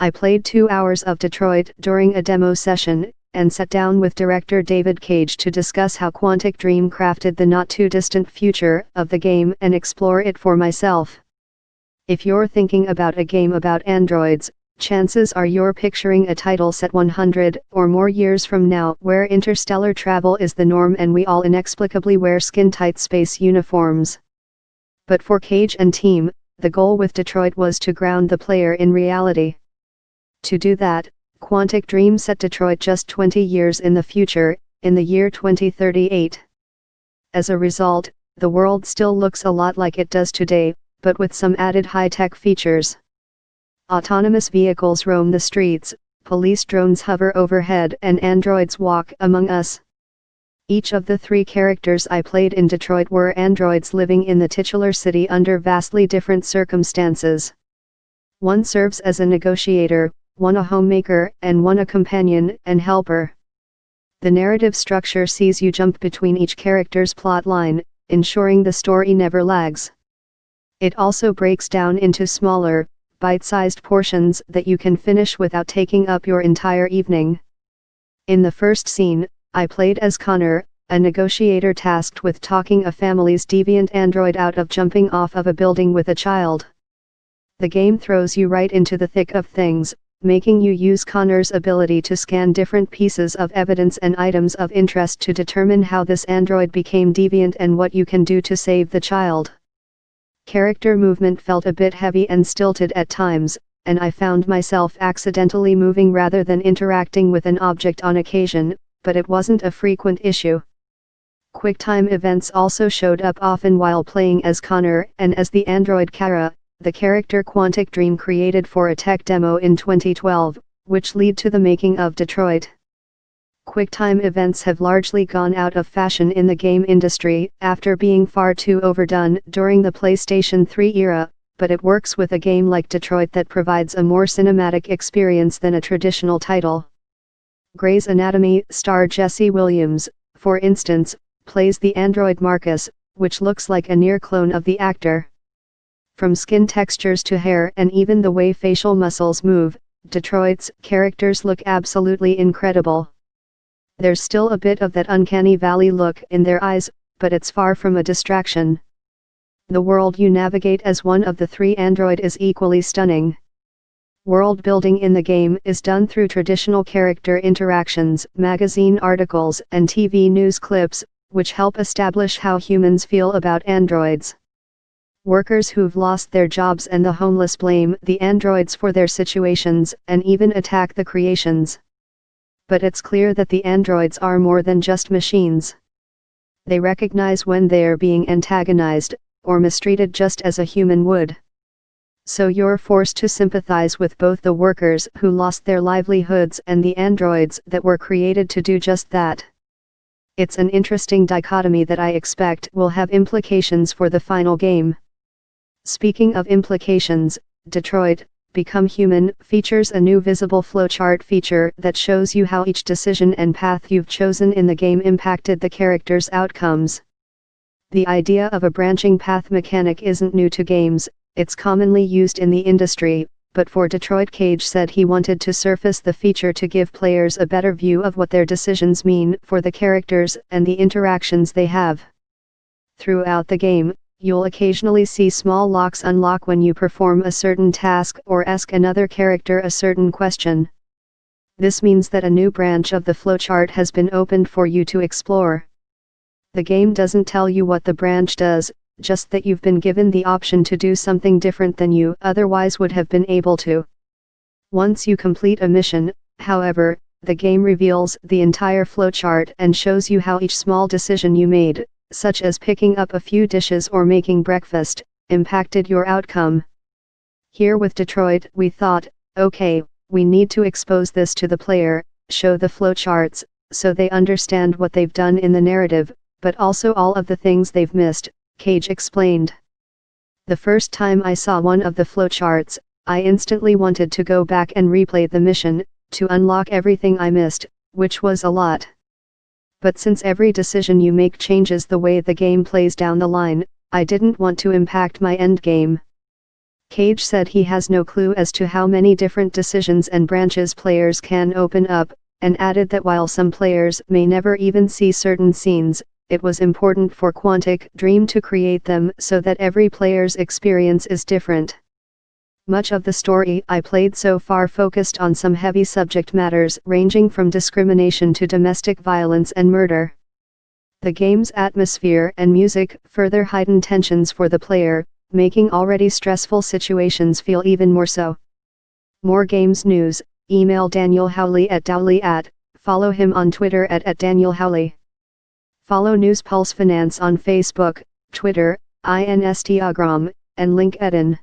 I played 2 hours of Detroit during a demo session, and sat down with director David Cage to discuss how Quantic Dream crafted the not-too-distant future of the game and explore it for myself. If you're thinking about a game about androids, chances are you're picturing a title set 100 or more years from now, where interstellar travel is the norm and we all inexplicably wear skin-tight space uniforms. But for Cage and team, the goal with Detroit was to ground the player in reality. To do that, Quantic Dream set Detroit just 20 years in the future, in the year 2038. As a result, the world still looks a lot like it does today, but with some added high-tech features. Autonomous vehicles roam the streets, police drones hover overhead, and androids walk among us. Each of the 3 characters I played in Detroit were androids living in the titular city under vastly different circumstances. One serves as a negotiator, one a homemaker, and one a companion and helper. The narrative structure sees you jump between each character's plot line, ensuring the story never lags. It also breaks down into smaller, bite-sized portions that you can finish without taking up your entire evening. In the first scene, I played as Connor, a negotiator tasked with talking a family's deviant android out of jumping off of a building with a child. The game throws you right into the thick of things, making you use Connor's ability to scan different pieces of evidence and items of interest to determine how this android became deviant and what you can do to save the child. Character movement felt a bit heavy and stilted at times, and I found myself accidentally moving rather than interacting with an object on occasion, but it wasn't a frequent issue. QuickTime events also showed up often while playing as Connor and as the android Kara, the character Quantic Dream created for a tech demo in 2012, which led to the making of Detroit. QuickTime events have largely gone out of fashion in the game industry after being far too overdone during the PlayStation 3 era, but it works with a game like Detroit that provides a more cinematic experience than a traditional title. Grey's Anatomy star Jesse Williams, for instance, plays the android Marcus, which looks like a near clone of the actor. From skin textures to hair and even the way facial muscles move, Detroit's characters look absolutely incredible. There's still a bit of that uncanny valley look in their eyes, but it's far from a distraction. The world you navigate as one of the 3 android is equally stunning. World building in the game is done through traditional character interactions, magazine articles, and TV news clips, which help establish how humans feel about androids. Workers who've lost their jobs and the homeless blame the androids for their situations and even attack the creations. But it's clear that the androids are more than just machines. They recognize when they're being antagonized, or mistreated just as a human would. So you're forced to sympathize with both the workers who lost their livelihoods and the androids that were created to do just that. It's an interesting dichotomy that I expect will have implications for the final game. Speaking of implications, Detroit, Become Human features a new visible flowchart feature that shows you how each decision and path you've chosen in the game impacted the character's outcomes. The idea of a branching path mechanic isn't new to games, it's commonly used in the industry, but for Detroit, Cage said he wanted to surface the feature to give players a better view of what their decisions mean for the characters and the interactions they have. Throughout the game, you'll occasionally see small locks unlock when you perform a certain task or ask another character a certain question. This means that a new branch of the flowchart has been opened for you to explore. The game doesn't tell you what the branch does, just that you've been given the option to do something different than you otherwise would have been able to. Once you complete a mission, however, the game reveals the entire flowchart and shows you how each small decision you made, such as picking up a few dishes or making breakfast, impacted your outcome. Here with Detroit, we thought, okay, we need to expose this to the player, show the flowcharts, so they understand what they've done in the narrative, but also all of the things they've missed, Cage explained. The first time I saw one of the flowcharts, I instantly wanted to go back and replay the mission, to unlock everything I missed, which was a lot. But since every decision you make changes the way the game plays down the line, I didn't want to impact my endgame. Cage said he has no clue as to how many different decisions and branches players can open up, and added that while some players may never even see certain scenes, it was important for Quantic Dream to create them so that every player's experience is different. Much of the story I played so far focused on some heavy subject matters ranging from discrimination to domestic violence and murder. The game's atmosphere and music further heighten tensions for the player, making already stressful situations feel even more so. More games news, email Daniel Howley at Dowley @ follow him on Twitter at Daniel Howley. Follow News Pulse Finance on Facebook, Twitter, Instagram, and LinkedIn.